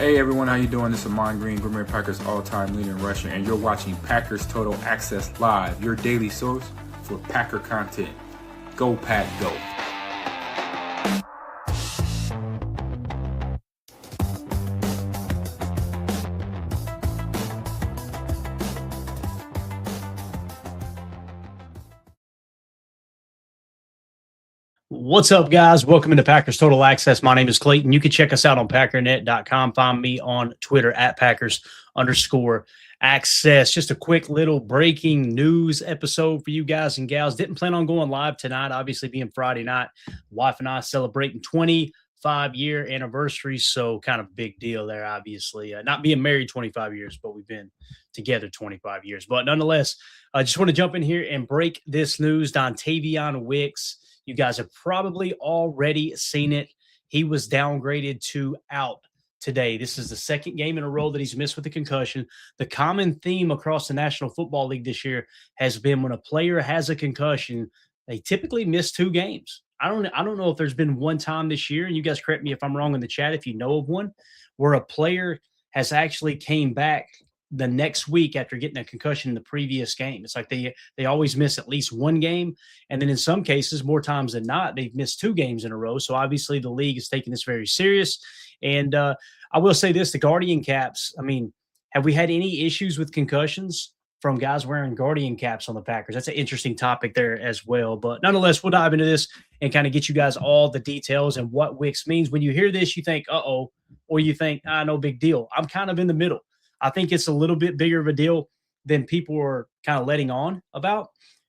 Hey everyone, how you doing? This is Amon Green, Green Bay Packers all-time leader in rushing, and you're watching Packers Total Access Live, your daily source for Packer content. Go Pack, go! What's up, guys? Welcome into Packers Total Access. My name is Clayton. You can check us out on packernet.com. Find me on Twitter at Packers_access. Just a quick little breaking news episode for you guys and gals. Didn't plan on going live tonight, obviously being Friday night. Wife and I celebrating 25-year anniversary, so kind of big deal there, obviously. Not being married 25 years, but we've been together 25 years. But nonetheless, I just want to jump in here and break this news. Dontayvion Wicks, you guys have probably already seen it. He was downgraded to out today. This is the second game in a row that he's missed with a concussion. The common theme across the National Football League this year has been when a player has a concussion, they typically miss 2 games. I don't know if there's been one time this year, and you guys correct me if I'm wrong in the chat if you know of one, where a player has actually came back the next week after getting a concussion in the previous game. It's like they always miss at least one game. And then in some cases, more times than not, they've missed 2 games in a row. So obviously the league is taking this very serious. And I will say this, the Guardian caps, I mean, have we had any issues with concussions from guys wearing Guardian caps on the Packers? That's an interesting topic there as well. But nonetheless, we'll dive into this and kind of get you guys all the details and what Wicks means. When you hear this, you think, uh-oh, or you think, no big deal. I'm kind of in the middle. I think it's a little bit bigger of a deal than people are kind of letting on about.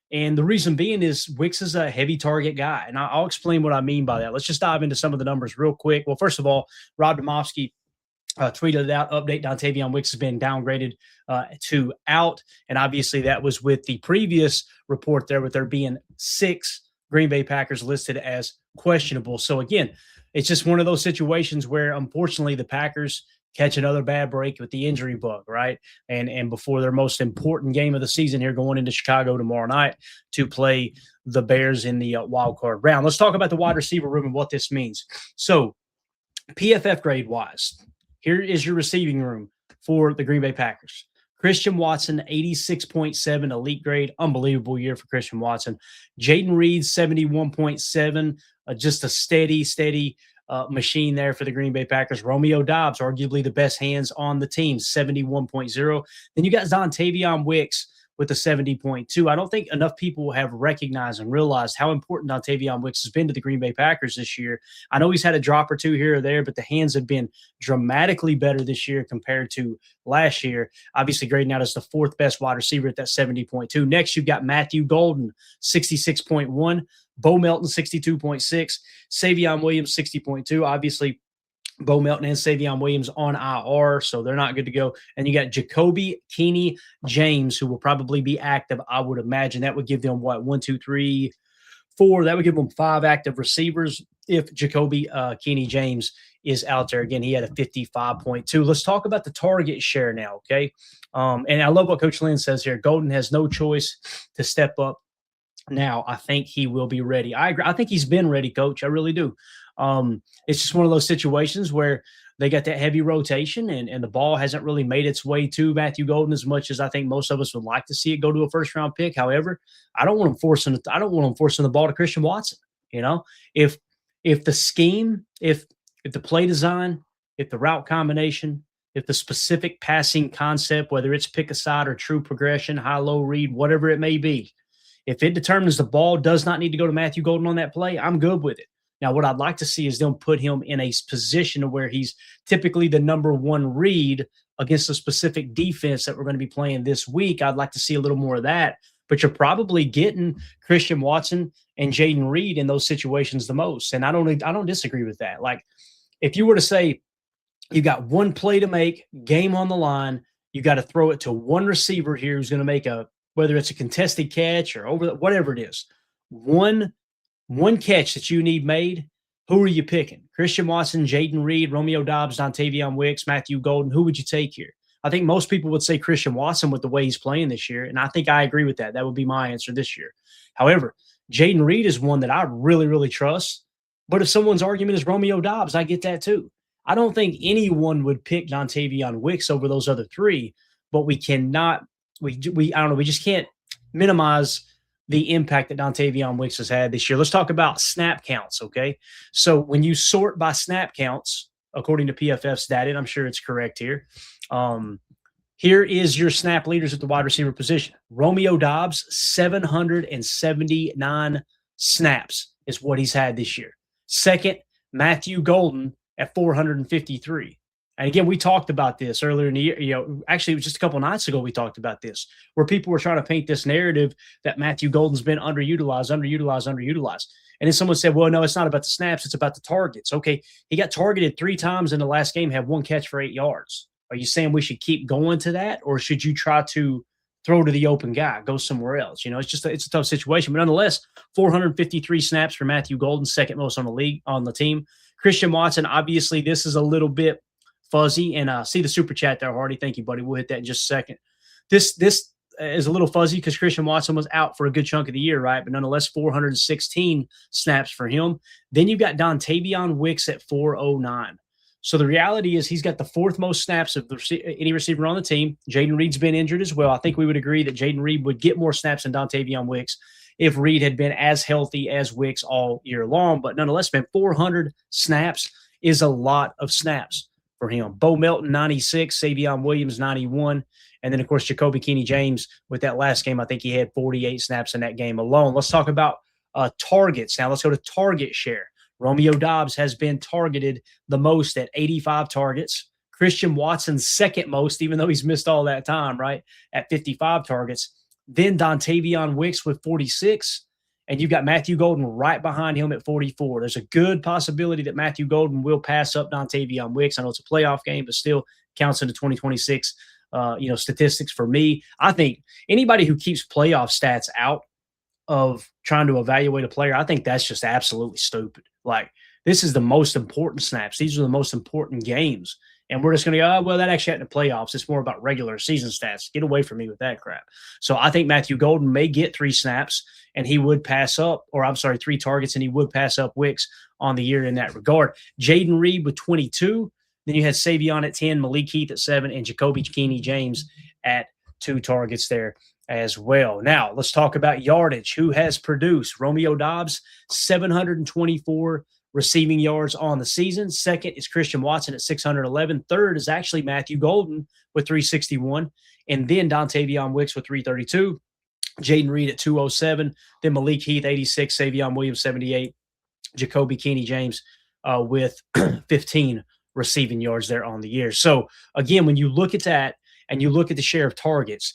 And the reason being is Wicks is a heavy target guy. And I'll explain what I mean by that. Let's just dive into some of the numbers real quick. Well, first of all, Rob Demovsky tweeted out, update, Dontayvion Wicks has been downgraded to out. And obviously that was with the previous report there, with there being 6 Green Bay Packers listed as questionable. So again, it's just one of those situations where unfortunately the Packers catch another bad break with the injury bug, right? And before their most important game of the season here, going into Chicago tomorrow night to play the Bears in the wild card round. Let's talk about the wide receiver room and what this means. So PFF grade wise, here is your receiving room for the Green Bay Packers. Christian Watson, 86.7 elite grade. Unbelievable year for Christian Watson. Jayden Reed, 71.7, just a steady machine there for the Green Bay Packers. Romeo Doubs, arguably the best hands on the team, 71.0. Then you got Dontayvion Wicks with a 70.2. I don't think enough people have recognized and realized how important Dontayvion Wicks has been to the Green Bay Packers this year. I know he's had a drop or 2 here or there, but the hands have been dramatically better this year compared to last year. Obviously grading out as the 4th best wide receiver at that 70.2. Next, you've got Matthew Golden, 66.1. Bo Melton, 62.6. Savion Williams, 60.2. Obviously, Bo Melton and Savion Williams on IR, so they're not good to go. And you got Jacoby Keeney James, who will probably be active, I would imagine. That would give them, 1, 2, 3, 4. That would give them 5 active receivers if Jacoby Keeney James is out there. Again, he had a 55.2. Let's talk about the target share now, okay? And I love what Coach Lynn says here. Golden has no choice to step up. Now, I think he will be ready. I agree. I think he's been ready, Coach. I really do. It's just one of those situations where they got that heavy rotation and the ball hasn't really made its way to Matthew Golden as much as I think most of us would like to see it go to a first-round pick. However, I don't want him forcing the ball to Christian Watson. You know, if the scheme, if the play design, if the route combination, if the specific passing concept, whether it's pick a side or true progression, high-low read, whatever it may be, if it determines the ball does not need to go to Matthew Golden on that play, I'm good with it. Now, what I'd like to see is them put him in a position where he's typically the number 1 read against a specific defense that we're going to be playing this week. I'd like to see a little more of that. But you're probably getting Christian Watson and Jayden Reed in those situations the most. And I don't disagree with that. Like, if you were to say you got one play to make, game on the line, you got to throw it to one receiver here who's going to make whether it's a contested catch or whatever it is, one catch that you need made, who are you picking? Christian Watson, Jayden Reed, Romeo Doubs, Dontayvion Wicks, Matthew Golden. Who would you take here? I think most people would say Christian Watson with the way he's playing this year, and I think I agree with that. That would be my answer this year. However, Jayden Reed is one that I really, really trust. But if someone's argument is Romeo Doubs, I get that too. I don't think anyone would pick Dontavion Wicks over those other three, but we cannot, I don't know, we just can't minimize the impact that Dontavion Wicks has had this year. Let's talk about snap counts, okay? So when you sort by snap counts, according to PFF's data, and I'm sure it's correct here, here is your snap leaders at the wide receiver position. Romeo Doubs, 779 snaps is what he's had this year. Second, Matthew Golden at 453. And again, we talked about this earlier in the year. Actually, it was just a couple of nights ago we talked about this, where people were trying to paint this narrative that Matthew Golden's been underutilized. And then someone said, well, no, it's not about the snaps. It's about the targets. Okay, he got targeted 3 times in the last game, had 1 catch for 8 yards. Are you saying we should keep going to that, or should you try to throw to the open guy, go somewhere else? It's a tough situation. But nonetheless, 453 snaps for Matthew Golden, second most on the team. Christian Watson, obviously, this is a little bit fuzzy. And see the super chat there, Hardy. Thank you, buddy. We'll hit that in just a second. This is a little fuzzy because Christian Watson was out for a good chunk of the year, right? But nonetheless, 416 snaps for him. Then you've got Dontavion Wicks at 409. So the reality is he's got the 4th most snaps of any receiver on the team. Jayden Reed's been injured as well. I think we would agree that Jayden Reed would get more snaps than Dontavion Wicks if Reed had been as healthy as Wicks all year long. But nonetheless, man, 400 snaps is a lot of snaps for him. Bo Melton, 96. Savion Williams, 91. And then, of course, Jacoby Keeney-James with that last game. I think he had 48 snaps in that game alone. Let's talk about targets. Now let's go to target share. Romeo Doubs has been targeted the most at 85 targets. Christian Watson's second most, even though he's missed all that time, right, at 55 targets. Then Dontavion Wicks with 46. And you've got Matthew Golden right behind him at 44. There's a good possibility that Matthew Golden will pass up Dontavion Wicks. I know it's a playoff game, but still counts into 2026 statistics for me. I think anybody who keeps playoff stats out of trying to evaluate a player, I think that's just absolutely stupid. Like, this is the most important snaps. These are the most important games. And we're just going to go, oh, well, that actually happened in playoffs. It's more about regular season stats. Get away from me with that crap. So I think Matthew Golden may get 3 snaps and he would pass up, 3 targets, and he would pass up Wicks on the year in that regard. Jayden Reed with 22. Then you had Savion at 10, Malik Heath at 7, and Jacoby Keeney-James at 2 targets there as well. Now, let's talk about yardage. Who has produced? Romeo Doubs, 724 receiving yards on the season. Second is Christian Watson at 611. Third is actually Matthew Golden with 361. And then Dontavion Wicks with 332. Jayden Reed at 207. Then Malik Heath, 86. Savion Williams, 78. Jacoby Keeney-James with 15 receiving yards there on the year. So, again, when you look at that and you look at the share of targets,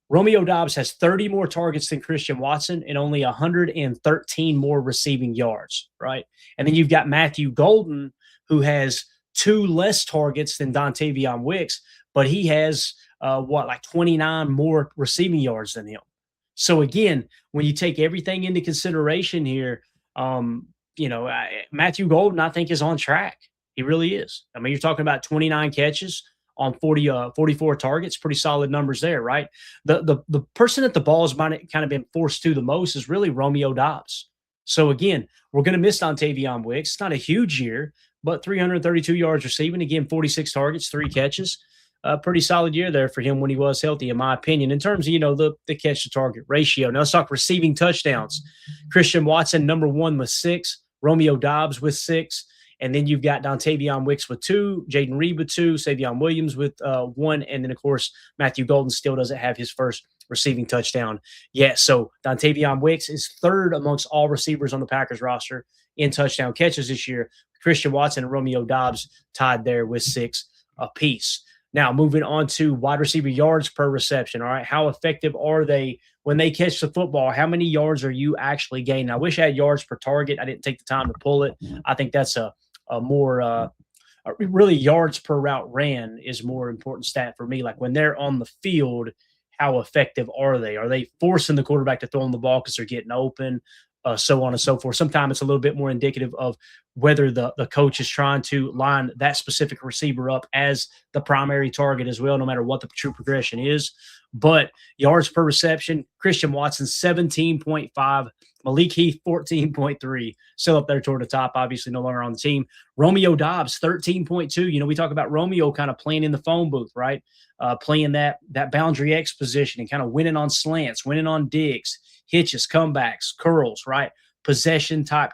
Romeo Doubs has 30 more targets than Christian Watson and only 113 more receiving yards, right? And then you've got Matthew Golden, who has 2 less targets than Dontavion Wicks, but he has, 29 more receiving yards than him. So, again, when you take everything into consideration here, Matthew Golden, I think, is on track. He really is. I mean, you're talking about 29 catches on 44 targets, pretty solid numbers there, right? The person that the ball has kind of been forced to the most is really Romeo Doubs. So, again, we're going to miss Dontavion Wicks. It's not a huge year, but 332 yards receiving. Again, 46 targets, 3 catches. Pretty solid year there for him when he was healthy, in my opinion, in terms of, the catch-to-target ratio. Now, let's talk receiving touchdowns. Christian Watson, number 1 with 6. Romeo Doubs with 6. And then you've got Dontavion Wicks with 2, Jayden Reed with 2, Savion Williams with 1, and then, of course, Matthew Golden still doesn't have his first receiving touchdown yet. So Dontavion Wicks is 3rd amongst all receivers on the Packers roster in touchdown catches this year. Christian Watson and Romeo Doubs tied there with 6 apiece. Now, moving on to wide receiver yards per reception, all right? How effective are they when they catch the football? How many yards are you actually gaining? I wish I had yards per target. I didn't take the time to pull it. I think that's a more really yards per route ran is more important stat for me. Like when they're on the field, how effective are they? Are they forcing the quarterback to throw on the ball because they're getting open, so on and so forth? Sometimes it's a little bit more indicative of whether the coach is trying to line that specific receiver up as the primary target as well, no matter what the true progression is. But yards per reception, Christian Watson 17.5, Malik Heath 14.3, still up there toward the top, obviously no longer on the team. Romeo Doubs 13.2. You know, we talk about Romeo kind of playing in the phone booth, right? Playing that boundary X position and kind of winning on slants, winning on digs, hitches, comebacks, curls, right? Possession type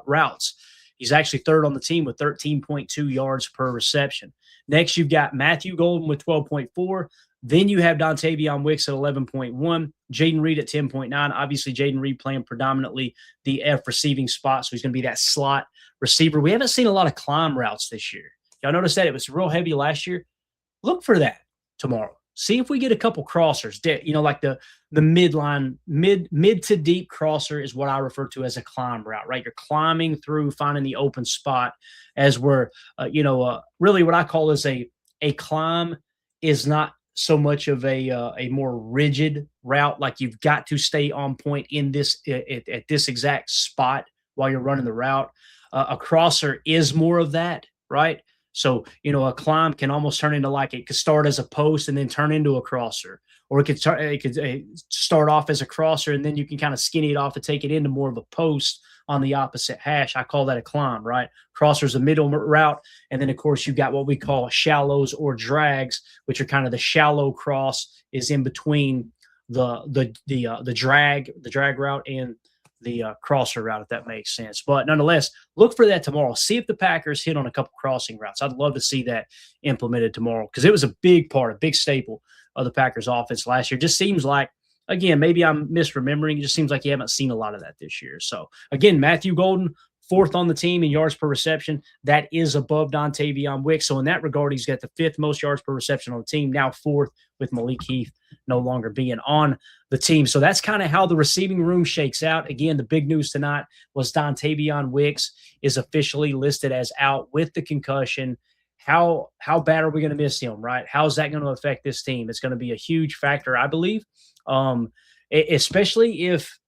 routes. He's actually third on the team with 13.2 yards per reception. Next, you've got Matthew Golden with 12.4. Then you have Dontavion Wicks at 11.1, Jayden Reed at 10.9. Obviously, Jayden Reed playing predominantly the F receiving spot, so he's going to be that slot receiver. We haven't seen a lot of climb routes this year. Y'all notice that? It was real heavy last year. Look for that tomorrow. See if we get a couple crossers. You know, like the midline, mid to deep crosser is what I refer to as a climb route, right? You're climbing through, finding the open spot as we're, really what I call is a climb is not so much of a more rigid route. Like you've got to stay on point in this at this exact spot while you're running the route. A crosser is more of that, right? So, you know, a climb can almost turn into like it could start as a post and then turn into a crosser, or it could start off as a crosser and then you can kind of skinny it off and take it into more of a post on the opposite hash. I call that a climb, right? Crosser's a middle route. And then, of course, you've got what we call shallows or drags, which are kind of the shallow cross is in between the drag route and the crosser route, if that makes sense. But nonetheless, look for that tomorrow. See if the Packers hit on a couple crossing routes. I'd love to see that implemented tomorrow because it was a big part, a big staple of the Packers offense last year. Just seems like, again, maybe I'm misremembering. It just seems like you haven't seen a lot of that this year. So, again, Matthew Golden, fourth on the team in yards per reception. That is above Dontavion Wicks. So, in that regard, he's got the fifth most yards per reception on the team, now fourth with Malik Heath no longer being on the team. So, that's kind of how the receiving room shakes out. Again, the big news tonight was Dontavion Wicks is officially listed as out with the concussion. How bad are we going to miss him, right? How is that going to affect this team? It's going to be a huge factor, I believe. Especially if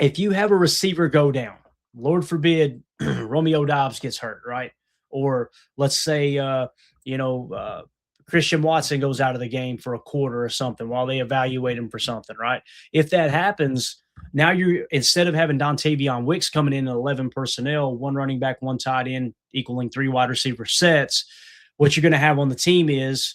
you have a receiver go down, Lord forbid, Romeo Doubs gets hurt, right? Or let's say, Christian Watson goes out of the game for a quarter or something while they evaluate him for something, right? If that happens, now you're, instead of having Dontavion Wicks coming in at 11 personnel, one running back, one tight end, equaling 3 wide receiver sets, what you're going to have on the team is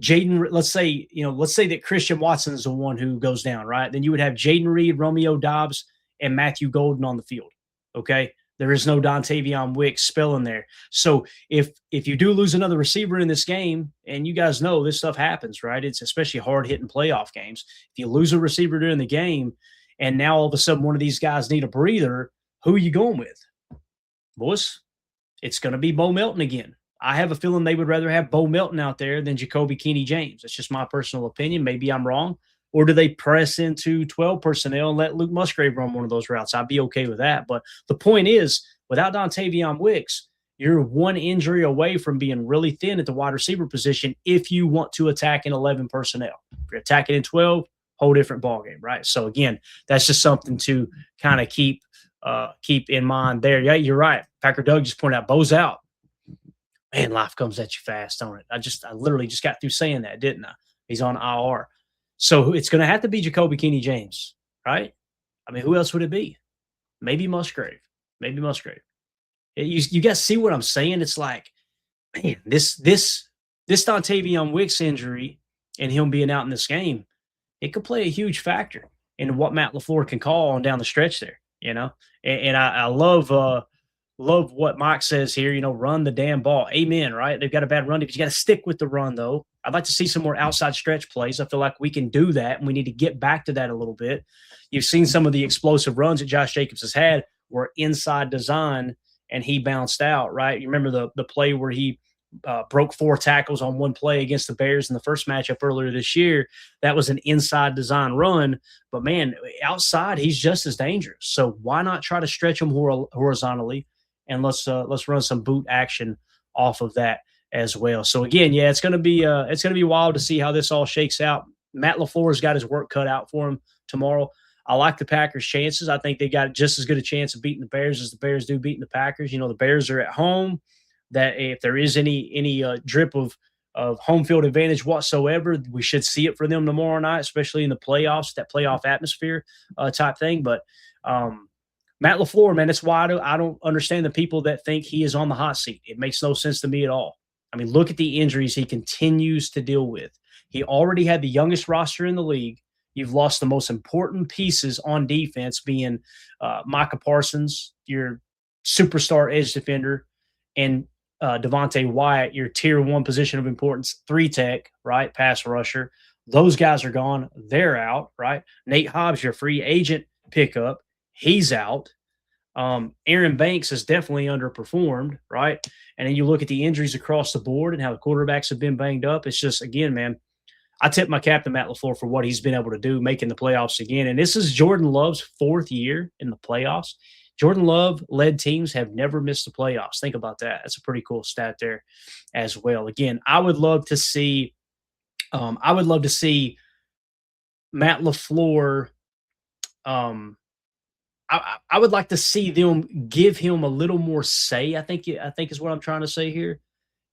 Jayden. Let's say that Christian Watson is the one who goes down, right? Then you would have Jayden Reed, Romeo Doubs, and Matthew Golden on the field. Okay. There is no Dontavion Wicks spelling there. So if you do lose another receiver in this game, and you guys know this stuff happens, right? It's especially hard hitting playoff games. If you lose a receiver during the game and now all of a sudden one of these guys need a breather, who are you going with? Boys, it's going to be Bo Melton again. I have a feeling they would rather have Bo Melton out there than Jacoby Keeney-James. That's just my personal opinion. Maybe I'm wrong. Or do they press into 12 personnel and let Luke Musgrave run one of those routes? I'd be okay with that. But the point is, without Dontavion Wicks, you're one injury away from being really thin at the wide receiver position if you want to attack in 11 personnel. If you're attacking in 12, whole different ballgame, right? So, again, that's just something to kind of keep in mind there. Yeah, you're right. Packer Doug just pointed out, Bo's out. Man, life comes at you fast, don't it? I literally just got through saying that, didn't I? He's on IR. So it's going to have to be Jacoby Keeney-James, right? I mean, who else would it be? Maybe Musgrave. You guys see what I'm saying? It's like, man, this Dontavion Wicks injury and him being out in this game, it could play a huge factor in what Matt LaFleur can call on down the stretch there, you know? And I love what Mike says here, run the damn ball. Amen, right? They've got a bad run, but you got to stick with the run, though. I'd like to see some more outside stretch plays. I feel like we can do that, and we need to get back to that a little bit. You've seen some of the explosive runs that Josh Jacobs has had were inside design, and he bounced out, right? You remember the play where he broke 4 tackles on one play against the Bears in the first matchup earlier this year. That was an inside design run. But, man, outside, he's just as dangerous. So why not try to stretch him horizontally, and let's run some boot action off of that as well. So again, yeah, it's going to be wild to see how this all shakes out. Matt LaFleur's got his work cut out for him tomorrow. I like the Packers' chances. I think they got just as good a chance of beating the Bears as the Bears do beating the Packers. You know, the Bears are at home. That if there is any drip of home field advantage whatsoever, we should see it for them tomorrow night, especially in the playoffs, that playoff atmosphere type thing. But Matt LaFleur, man, that's why I don't understand the people that think he is on the hot seat. It makes no sense to me at all. I mean, look at the injuries he continues to deal with. He already had the youngest roster in the league. You've lost the most important pieces on defense, being Micah Parsons, your superstar edge defender, and Devontae Wyatt, your tier 1 position of importance, 3-tech, right, pass rusher. Those guys are gone. They're out, right? Nate Hobbs, your free agent pickup, he's out. Aaron Banks has definitely underperformed, right? And then you look at the injuries across the board and how the quarterbacks have been banged up. It's just, again, man, I tip my cap to Matt LaFleur for what he's been able to do, making the playoffs again. And this is Jordan Love's 4th year in the playoffs. Jordan Love-led teams have never missed the playoffs. Think about that. That's a pretty cool stat there as well. Again, I would love to see Matt LaFleur. I would like to see them give him a little more say. I think is what I'm trying to say here.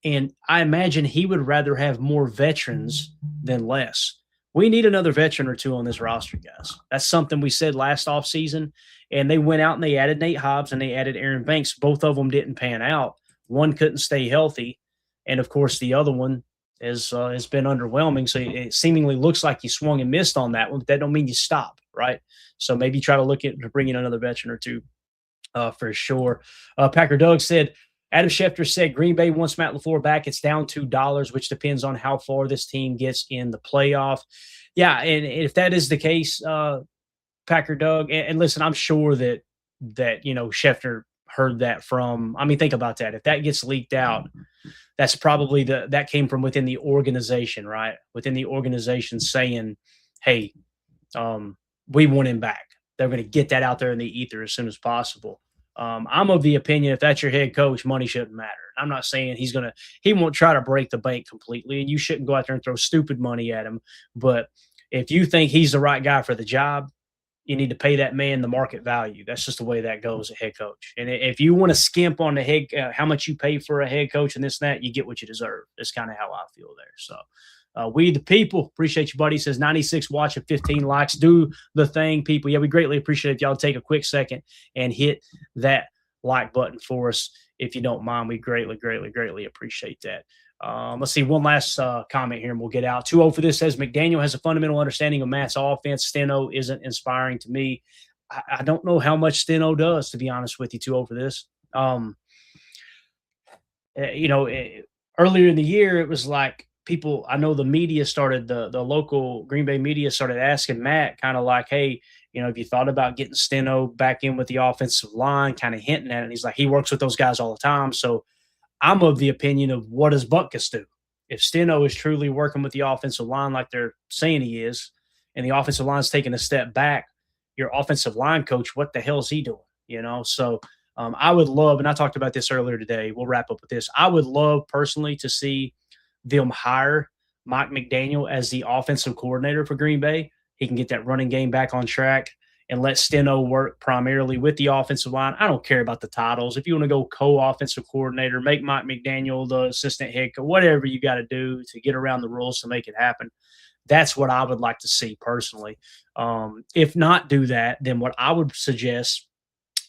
And I imagine he would rather have more veterans than less. We need another veteran or two on this roster, guys. That's something we said last offseason. And they went out and they added Nate Hobbs and they added Aaron Banks. Both of them didn't pan out. One couldn't stay healthy. And, of course, the other one has been underwhelming. So it seemingly looks like you swung and missed on that one. But that don't mean you stop, right? So maybe try to look at bringing another veteran or two for sure. Packer Doug said, Adam Schefter said Green Bay wants Matt LaFleur back. It's down $2, which depends on how far this team gets in the playoff. Yeah, and if that is the case, Packer Doug, and listen, I'm sure that Schefter heard that from. I mean, think about that. If that gets leaked out, that's probably that came from within the organization, right? Within the organization saying, "Hey, we want him back." They're going to get that out there in the ether as soon as possible. I'm of the opinion if that's your head coach, money shouldn't matter. I'm not saying he won't try to break the bank completely, and you shouldn't go out there and throw stupid money at him. But if you think he's the right guy for the job, you need to pay that man the market value. That's just the way that goes, a head coach. And if you want to skimp on the how much you pay for a head coach and this and that, you get what you deserve. That's kind of how I feel there. So we the people appreciate you, buddy. Says 96 watching, 15 likes. Do the thing, people. Yeah, we greatly appreciate if y'all take a quick second and hit that like button for us. If you don't mind, we greatly, greatly, greatly appreciate that. Let's see one last comment here and we'll get out. 2-0 for this says McDaniel has a fundamental understanding of Matt's offense. Steno isn't inspiring to me. I don't know how much Steno does, to be honest with you. 2-0 for this. Earlier in the year, it was like people, I know the media started, the local Green Bay media started asking Matt kind of like, hey, have you thought about getting Steno back in with the offensive line, kind of hinting at it. And he's like, he works with those guys all the time. So I'm of the opinion of what does Butkus do? If Steno is truly working with the offensive line like they're saying he is, and the offensive line's taking a step back, your offensive line coach, what the hell is he doing? So I would love, and I talked about this earlier today, we'll wrap up with this. I would love personally to see them hire Mike McDaniel as the offensive coordinator for Green Bay. He can get that running game back on track and let Steno work primarily with the offensive line. I don't care about the titles. If you want to go co-offensive coordinator, make Mike McDaniel the assistant head coach, whatever you got to do to get around the rules to make it happen. That's what I would like to see personally. If not do that, then what I would suggest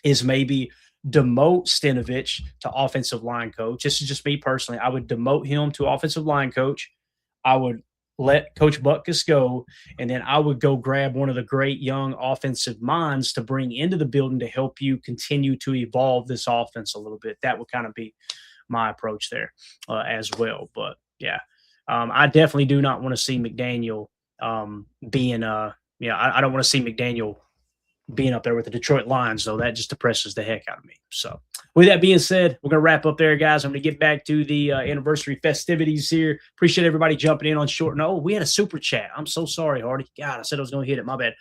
is maybe demote Stenovich to offensive line coach. This is just me personally. I would demote him to offensive line coach. I would let Coach Butkus go, and then I would go grab one of the great young offensive minds to bring into the building to help you continue to evolve this offense a little bit. That would kind of be my approach there as well. But, yeah, I definitely do not want to see McDaniel being I don't want to see McDaniel being up there with the Detroit Lions, though. That just depresses the heck out of me. So with that being said, we're going to wrap up there, guys. I'm going to get back to the anniversary festivities here. Appreciate everybody jumping in on short. No, we had a super chat. I'm so sorry, Hardy. God, I said I was going to hit it. My bad.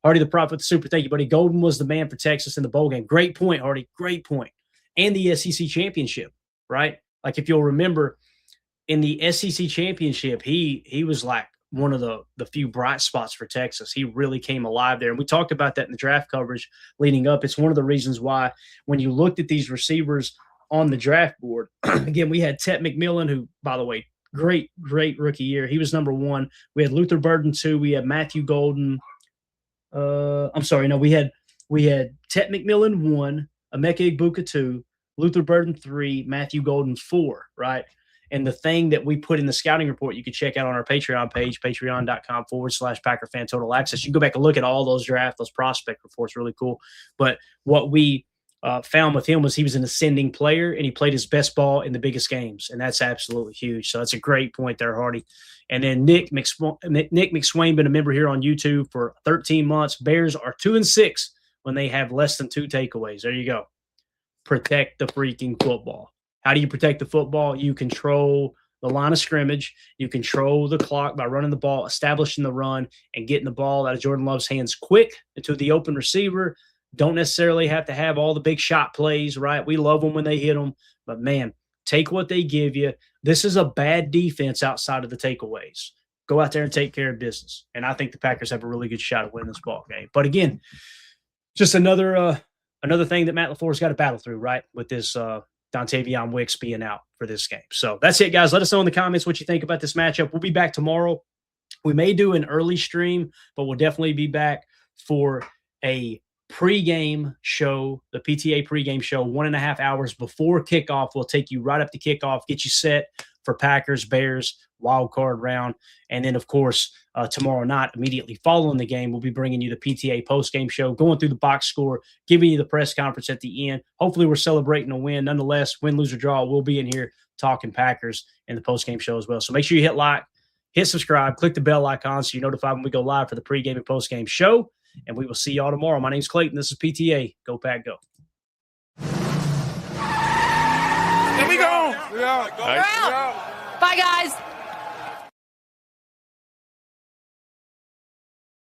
Hardy the Prophet with the super. Thank you, buddy. Golden was the man for Texas in the bowl game. Great point, Hardy. Great point. And the SEC championship, right? Like if you'll remember in the SEC championship, he was like one of the few bright spots for Texas. He really came alive there. And we talked about that in the draft coverage leading up. It's one of the reasons why when you looked at these receivers on the draft board, again, we had Tet McMillan, who, by the way, great rookie year. He was number 1. We had Luther Burden 2. We had Matthew Golden. We had Tet McMillan 1, Emeka Egbuka 2, Luther Burden 3, Matthew Golden 4, right? And the thing that we put in the scouting report, you can check out on our Patreon page, patreon.com/Packer Fan Total Access. You can go back and look at all those those prospect reports, really cool. But what we found with him was he was an ascending player, and he played his best ball in the biggest games, and that's absolutely huge. So that's a great point there, Hardy. And then Nick McSwain, been a member here on YouTube for 13 months. Bears are 2-6 when they have less than 2 takeaways. There you go. Protect the freaking football. How do you protect the football? You control the line of scrimmage. You control the clock by running the ball, establishing the run, and getting the ball out of Jordan Love's hands quick into the open receiver. Don't necessarily have to have all the big shot plays, right? We love them when they hit them. But, man, take what they give you. This is a bad defense outside of the takeaways. Go out there and take care of business. And I think the Packers have a really good shot at winning this ball game. But, again, just another thing that Matt LaFleur's got to battle through, right, with this Dontavion Wicks being out for this game. So that's it, guys. Let us know in the comments what you think about this matchup. We'll be back tomorrow. We may do an early stream, but we'll definitely be back for a pregame show, the PTA pregame show, 1.5 hours before kickoff. We'll take you right up to kickoff, get you set for Packers, Bears, wild card round. And then, of course, tomorrow night, immediately following the game, we'll be bringing you the PTA postgame show, going through the box score, giving you the press conference at the end. Hopefully we're celebrating a win. Nonetheless, win, lose, or draw, we'll be in here talking Packers in the postgame show as well. So make sure you hit like, hit subscribe, click the bell icon so you're notified when we go live for the pregame and postgame show. And we will see y'all tomorrow. My name's Clayton. This is PTA. Go Pack, go. Here we go. We're out. Bye, guys.